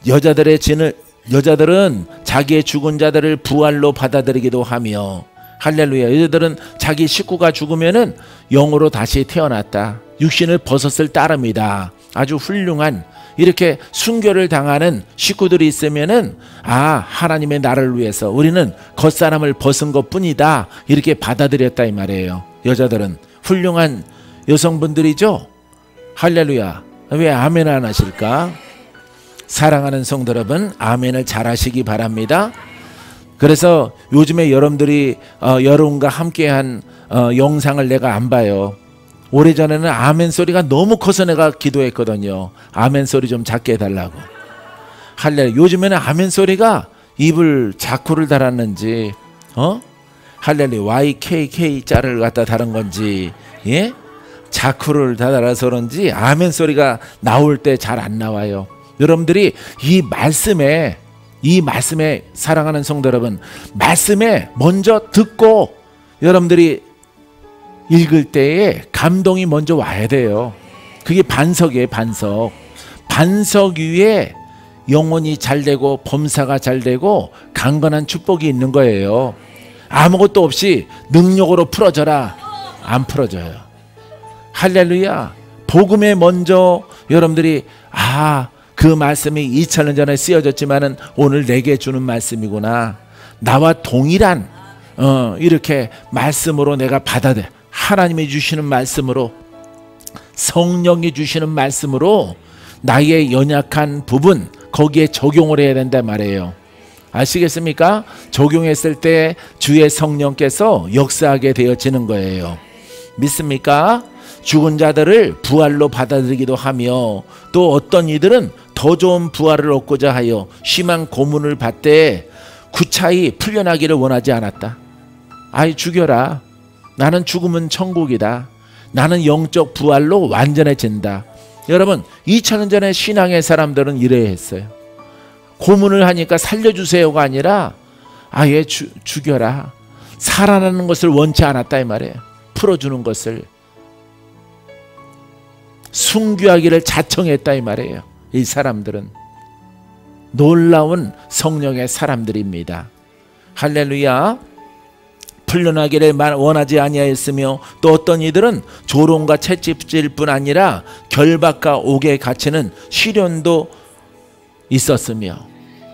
여자들은 자기의 죽은 자들을 부활로 받아들이기도 하며, 할렐루야. 여자들은 자기 식구가 죽으면은 영으로 다시 태어났다, 육신을 벗었을 따름이다. 아주 훌륭한, 이렇게 순교를 당하는 식구들이 있으면은, 아, 하나님의 나라를 위해서 우리는 겉사람을 벗은 것 뿐이다, 이렇게 받아들였다 이 말이에요. 여자들은 훌륭한 여성분들이죠. 할렐루야. 왜 아멘 안 하실까? 사랑하는 성도 여러분, 아멘을 잘 하시기 바랍니다. 그래서 요즘에 여러분들이 여러분과 함께한 영상을 내가 안 봐요. 오래전에는 아멘 소리가 너무 커서 내가 기도했거든요. 아멘 소리 좀 작게 해달라고. 할렐루야. 요즘에는 아멘 소리가 입을 자쿠를 달았는지, 할렐루야, YKK 자를 갖다 다른 건지, 예? 자쿠를 다 달아서 그런지 아멘 소리가 나올 때 잘 안 나와요. 여러분들이 이 말씀에 사랑하는 성도 여러분, 말씀에 먼저 듣고 여러분들이 읽을 때에 감동이 먼저 와야 돼요. 그게 반석이에요. 반석 위에 영혼이 잘 되고 범사가 잘 되고 강건한 축복이 있는 거예요. 아무것도 없이 능력으로 풀어져라, 안 풀어져요. 할렐루야. 복음에 먼저 여러분들이, 그 말씀이 2000년 전에 쓰여졌지만은 오늘 내게 주는 말씀이구나, 나와 동일한 이렇게 말씀으로 내가 받아들여, 하나님이 주시는 말씀으로, 성령이 주시는 말씀으로 나의 연약한 부분 거기에 적용을 해야 된단 말이에요. 아시겠습니까? 적용했을 때 주의 성령께서 역사하게 되어지는 거예요. 믿습니까? 죽은 자들을 부활로 받아들이기도 하며, 또 어떤 이들은 더 좋은 부활을 얻고자 하여 심한 고문을 받되 구차히 풀려나기를 원하지 않았다. 아이, 죽여라. 나는 죽으면 천국이다. 나는 영적 부활로 완전해진다. 여러분, 2000년 전에 신앙의 사람들은 이래야 했어요. 고문을 하니까 살려주세요가 아니라 아예 죽여라. 살아나는 것을 원치 않았다 이 말이에요. 풀어주는 것을 순교하기를 자청했다 이 말이에요. 이 사람들은 놀라운 성령의 사람들입니다. 할렐루야. 풀려나기를 원하지 아니하였으며, 또 어떤 이들은 조롱과 채찍질 뿐 아니라 결박과 옥에 갇히는 시련도 있었으며,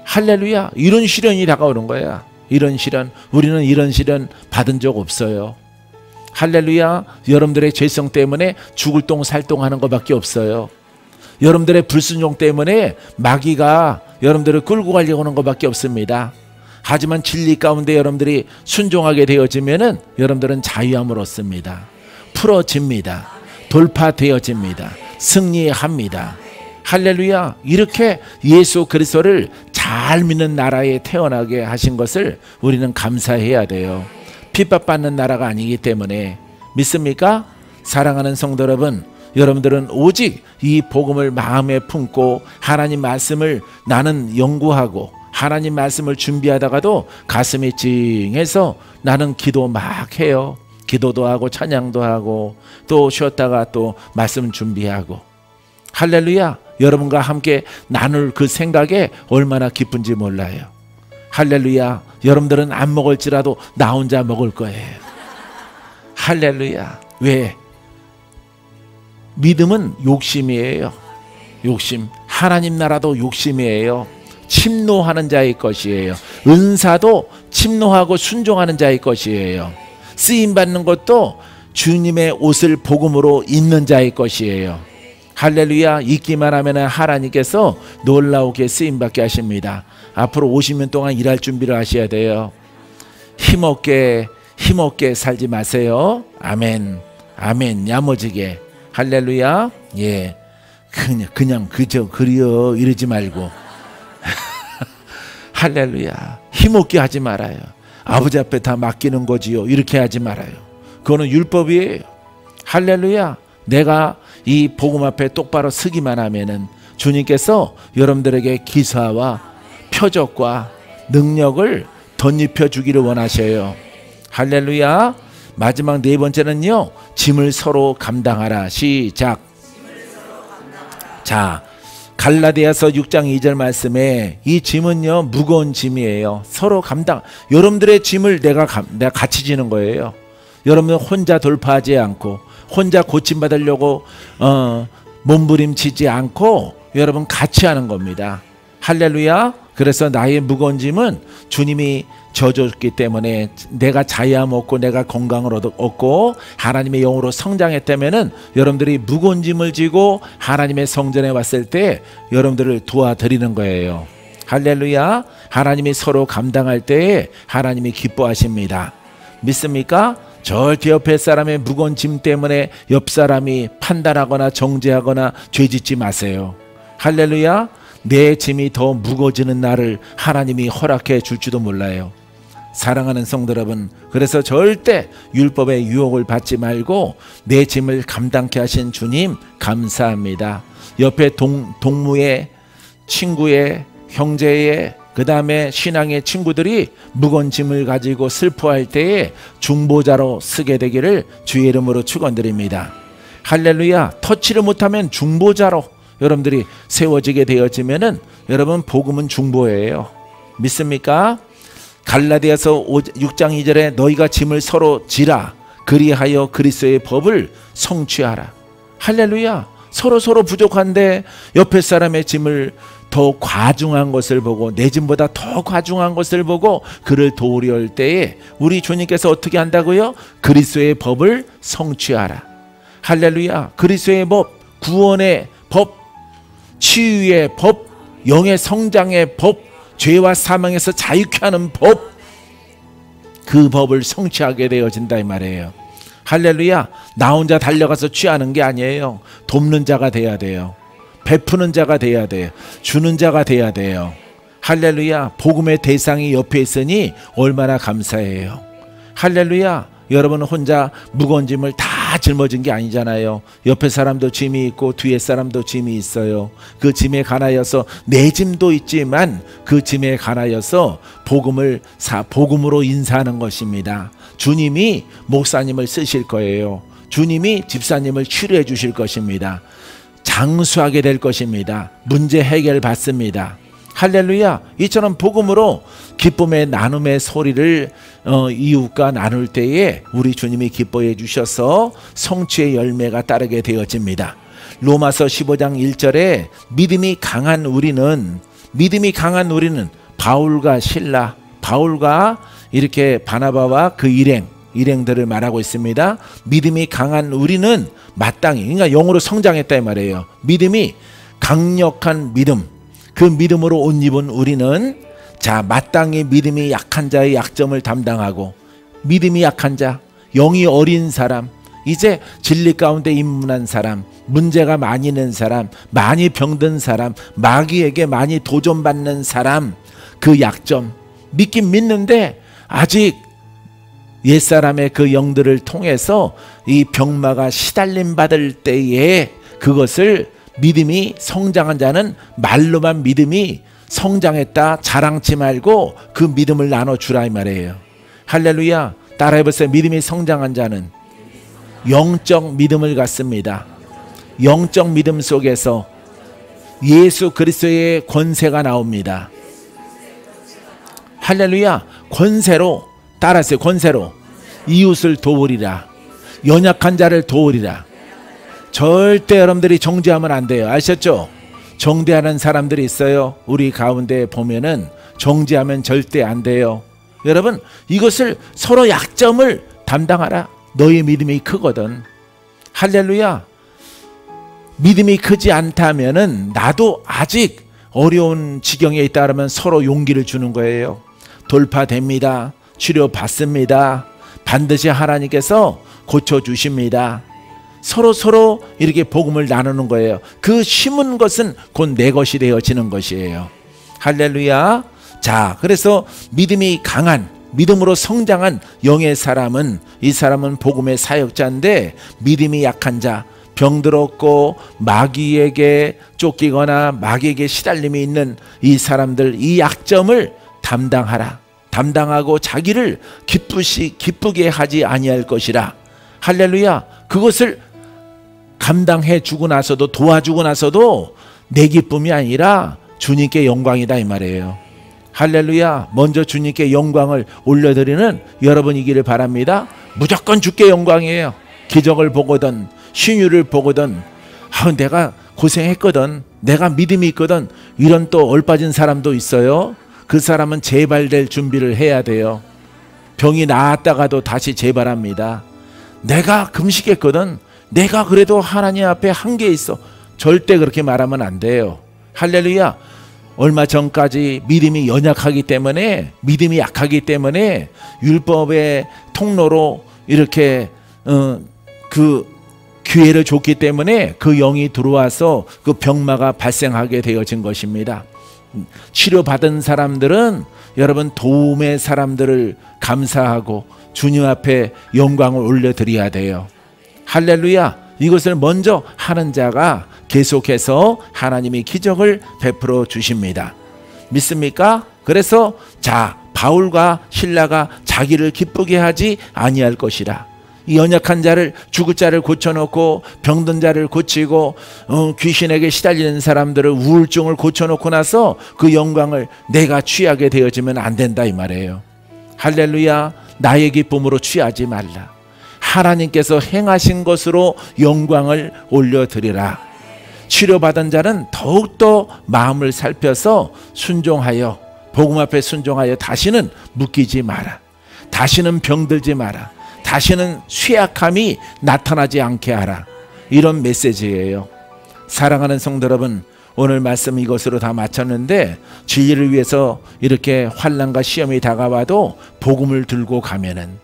할렐루야. 이런 시련이 다가오는 거야. 이런 시련, 우리는 이런 시련 받은 적 없어요. 할렐루야. 여러분들의 죄성 때문에 죽을 똥 살똥하는 것밖에 없어요. 여러분들의 불순종 때문에 마귀가 여러분들을 끌고 가려고 하는 것밖에 없습니다. 하지만 진리 가운데 여러분들이 순종하게 되어지면은 여러분들은 자유함을 얻습니다. 풀어집니다. 돌파되어집니다. 승리합니다. 할렐루야. 이렇게 예수 그리스도를 잘 믿는 나라에 태어나게 하신 것을 우리는 감사해야 돼요. 핍박받는 나라가 아니기 때문에. 믿습니까? 사랑하는 성도 여러분, 여러분들은 오직 이 복음을 마음에 품고 하나님 말씀을 나는 연구하고 하나님 말씀을 준비하다가도 가슴이 찡해서 나는 기도 막 해요. 기도도 하고 찬양도 하고 또 쉬었다가 또 말씀 준비하고. 할렐루야. 여러분과 함께 나눌 그 생각에 얼마나 기쁜지 몰라요. 할렐루야. 여러분들은 안 먹을지라도 나 혼자 먹을 거예요. 할렐루야. 왜? 믿음은 욕심이에요. 욕심. 하나님 나라도 욕심이에요. 침노하는 자의 것이에요. 은사도 침노하고 순종하는 자의 것이에요. 쓰임 받는 것도 주님의 옷을 복음으로 입는 자의 것이에요. 할렐루야. 입기만 하면 하나님께서 놀라우게 쓰임받게 하십니다. 앞으로 50년 동안 일할 준비를 하셔야 돼요. 힘없게 살지 마세요. 아멘. 아멘. 야무지게. 할렐루야. 예. 그냥 그저 그려 이러지 말고 할렐루야. 힘없게 하지 말아요. 아버지 앞에 다 맡기는 거지요. 이렇게 하지 말아요. 그거는 율법이에요. 할렐루야. 내가 이 복음 앞에 똑바로 서기만 하면은 주님께서 여러분들에게 기사와 표적과 능력을 덧입혀 주기를 원하셔요. 할렐루야. 마지막 네 번째는요, 짐을 서로 감당하라. 시작. 자, 갈라디아서 6장 2절 말씀에 이 짐은요 무거운 짐이에요. 서로 감당. 여러분들의 짐을 내가 같이 지는 거예요. 여러분 혼자 돌파하지 않고 혼자 고침받으려고 몸부림치지 않고 여러분 같이 하는 겁니다. 할렐루야. 그래서 나의 무거운 짐은 주님이 져줬기 때문에 내가 자유함 얻고 내가 건강을 얻고 하나님의 영으로 성장했다면은 여러분들이 무거운 짐을 지고 하나님의 성전에 왔을 때 여러분들을 도와드리는 거예요. 할렐루야. 하나님이 서로 감당할 때에 하나님이 기뻐하십니다. 믿습니까? 절대 옆에 사람의 무거운 짐 때문에 옆 사람이 판단하거나 정죄하거나 죄짓지 마세요. 할렐루야. 내 짐이 더 무거워지는 날을 하나님이 허락해 줄지도 몰라요. 사랑하는 성도 여러분, 그래서 절대 율법의 유혹을 받지 말고 내 짐을 감당케 하신 주님 감사합니다. 옆에 동무의 친구의 형제의 그 다음에 신앙의 친구들이 무거운 짐을 가지고 슬퍼할 때에 중보자로 쓰게 되기를 주의 이름으로 축원드립니다. 할렐루야. 터치를 못하면 중보자로 여러분들이 세워지게 되어지면은 여러분 복음은 중보예요. 믿습니까? 갈라디아서 6장 2절에 너희가 짐을 서로 지라 그리하여 그리스도의 법을 성취하라. 할렐루야. 서로 부족한데 옆에 사람의 짐을 더 과중한 것을 보고 내 짐보다 더 과중한 것을 보고 그를 도우려 할 때에 우리 주님께서 어떻게 한다고요? 그리스도의 법을 성취하라. 할렐루야. 그리스도의 법, 구원의 법, 치유의 법, 영의 성장의 법, 죄와 사망에서 자유케 하는 법, 그 법을 성취하게 되어진다 이 말이에요. 할렐루야. 나 혼자 달려가서 취하는 게 아니에요. 돕는 자가 돼야 돼요. 베푸는 자가 돼야 돼요. 주는 자가 돼야 돼요. 할렐루야. 복음의 대상이 옆에 있으니 얼마나 감사해요. 할렐루야. 여러분은 혼자 무거운 짐을 다 짊어진 게 아니잖아요. 옆에 사람도 짐이 있고 뒤에 사람도 짐이 있어요. 그 짐에 관하여서 내 짐도 있지만 그 짐에 관하여서 복음으로 인사하는 것입니다. 주님이 목사님을 쓰실 거예요. 주님이 집사님을 치료해 주실 것입니다. 장수하게 될 것입니다. 문제 해결 받습니다. 할렐루야. 이처럼 복음으로 기쁨의 나눔의 소리를 이웃과 나눌 때에 우리 주님이 기뻐해 주셔서 성취의 열매가 따르게 되어집니다. 로마서 15장 1절에 믿음이 강한 우리는 바울과 실라, 바울과 이렇게 바나바와 그 일행들을 말하고 있습니다. 믿음이 강한 우리는 마땅히, 그러니까 영으로 성장했다 이 말이에요. 믿음이 강력한 믿음, 그 믿음으로 옷 입은 우리는 마땅히 믿음이 약한 자의 약점을 담당하고, 믿음이 약한 자, 영이 어린 사람, 이제 진리 가운데 입문한 사람, 문제가 많이 있는 사람, 많이 병든 사람, 마귀에게 많이 도전받는 사람, 그 약점 믿긴 믿는데 아직 옛사람의 그 영들을 통해서 이 병마가 시달림 받을 때에 그것을 믿음이 성장한 자는 말로만 믿음이 성장했다 자랑치 말고 그 믿음을 나눠주라 이 말이에요. 할렐루야. 따라해보세요. 믿음이 성장한 자는 영적 믿음을 갖습니다. 영적 믿음 속에서 예수 그리스도의 권세가 나옵니다. 할렐루야. 권세로, 따라하세요. 권세로 이웃을 도우리라. 연약한 자를 도우리라. 절대 여러분들이 정죄하면 안 돼요. 아셨죠? 정죄하는 사람들이 있어요. 우리 가운데 보면은 정죄하면 절대 안 돼요. 여러분, 이것을 서로 약점을 담당하라. 너의 믿음이 크거든. 할렐루야. 믿음이 크지 않다면은 나도 아직 어려운 지경에 있다 그러면 서로 용기를 주는 거예요. 돌파됩니다. 치료받습니다. 반드시 하나님께서 고쳐주십니다. 서로 이렇게 복음을 나누는 거예요. 그 심은 것은 곧 내 것이 되어지는 것이에요. 할렐루야. 자, 그래서 믿음이 강한, 믿음으로 성장한 영의 사람은, 이 사람은 복음의 사역자인데, 믿음이 약한 자, 병들었고 마귀에게 쫓기거나 마귀에게 시달림이 있는 이 사람들, 이 약점을 담당하라. 담당하고 자기를 기쁘게 하지 아니할 것이라. 할렐루야. 그것을 감당해 주고 나서도, 도와주고 나서도 내 기쁨이 아니라 주님께 영광이다 이 말이에요. 할렐루야. 먼저 주님께 영광을 올려드리는 여러분이기를 바랍니다. 무조건 주께 영광이에요. 기적을 보거든, 신유를 보거든, 내가 고생했거든, 내가 믿음이 있거든, 이런 또 얼빠진 사람도 있어요. 그 사람은 재발될 준비를 해야 돼요. 병이 나았다가도 다시 재발합니다. 내가 금식했거든, 내가 그래도 하나님 앞에 한계 있어. 절대 그렇게 말하면 안 돼요. 할렐루야. 얼마 전까지 믿음이 연약하기 때문에, 믿음이 약하기 때문에 율법의 통로로 이렇게 그 기회를 줬기 때문에 그 영이 들어와서 그 병마가 발생하게 되어진 것입니다. 치료받은 사람들은 여러분 도움의 사람들을 감사하고 주님 앞에 영광을 올려드려야 돼요. 할렐루야. 이것을 먼저 하는 자가 계속해서 하나님이 기적을 베풀어 주십니다. 믿습니까? 그래서 자, 바울과 실라가 자기를 기쁘게 하지 아니할 것이라. 이 연약한 자를, 죽을 자를 고쳐놓고, 병든 자를 고치고, 귀신에게 시달리는 사람들을, 우울증을 고쳐놓고 나서 그 영광을 내가 취하게 되어지면 안 된다 이 말이에요. 할렐루야. 나의 기쁨으로 취하지 말라. 하나님께서 행하신 것으로 영광을 올려드리라. 치료받은 자는 더욱더 마음을 살펴서 순종하여, 복음 앞에 순종하여 다시는 묶이지 마라. 다시는 병들지 마라. 다시는 쇠약함이 나타나지 않게 하라. 이런 메시지예요. 사랑하는 성도 여러분, 오늘 말씀 이것으로 다 마쳤는데, 진리를 위해서 이렇게 환난과 시험이 다가와도 복음을 들고 가면은,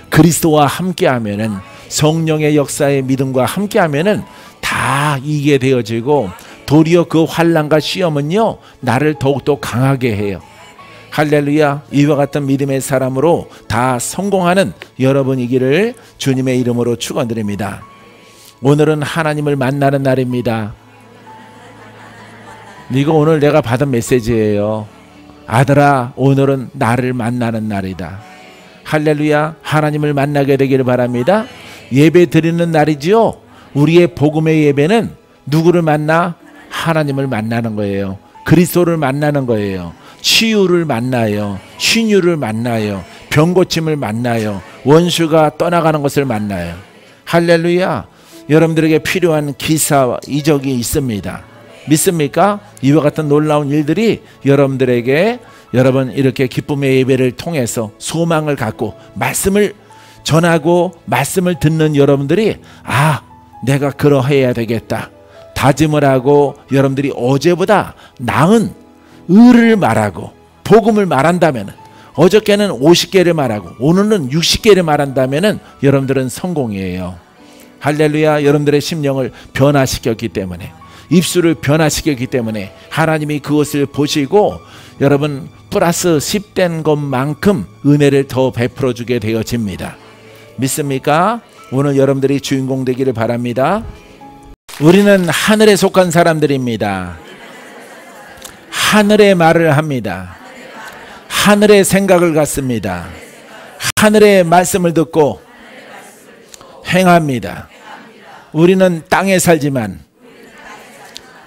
그리스도와 함께 하면은, 성령의 역사의 믿음과 함께 하면은 다 이기게 되어지고, 도리어 그 환난과 시험은요 나를 더욱더 강하게 해요. 할렐루야. 이와 같은 믿음의 사람으로 다 성공하는 여러분이기를 주님의 이름으로 축원드립니다. 오늘은 하나님을 만나는 날입니다. 이거 오늘 내가 받은 메시지예요. 아들아, 오늘은 나를 만나는 날이다. 할렐루야. 하나님을 만나게 되기를 바랍니다. 예배 드리는 날이지요. 우리의 복음의 예배는 누구를 만나? 하나님을 만나는 거예요. 그리스도를 만나는 거예요. 치유를 만나요. 신유를 만나요. 병고침을 만나요. 원수가 떠나가는 것을 만나요. 할렐루야. 여러분들에게 필요한 기사와 이적이 있습니다. 믿습니까? 이와 같은 놀라운 일들이 여러분들에게, 여러분 이렇게 기쁨의 예배를 통해서 소망을 갖고 말씀을 전하고 말씀을 듣는 여러분들이, 내가 그러해야 되겠다 다짐을 하고, 여러분들이 어제보다 나은 의를 말하고 복음을 말한다면, 어저께는 50개를 말하고 오늘은 60개를 말한다면 여러분들은 성공이에요. 할렐루야. 여러분들의 심령을 변화시켰기 때문에, 입술을 변화시켰기 때문에 하나님이 그것을 보시고 여러분 플러스 10된 것만큼 은혜를 더 베풀어 주게 되어집니다. 믿습니까? 오늘 여러분들이 주인공 되기를 바랍니다. 우리는 하늘에 속한 사람들입니다. 하늘의 말을 합니다. 하늘의 생각을 갖습니다. 하늘의 말씀을 듣고 행합니다. 우리는 땅에 살지만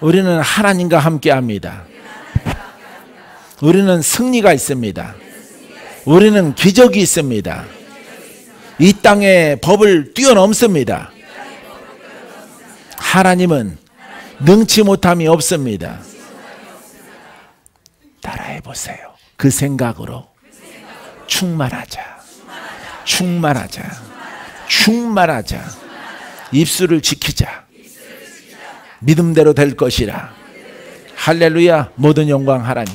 우리는 하나님과 함께 합니다. 우리는 승리가 있습니다. 우리는 기적이 있습니다. 이 땅의 법을 뛰어넘습니다. 하나님은 능치 못함이 없습니다. 따라해 보세요. 그 생각으로 충만하자. 충만하자. 충만하자. 입술을 지키자. 믿음대로 될 것이라. 할렐루야. 모든 영광 하나님.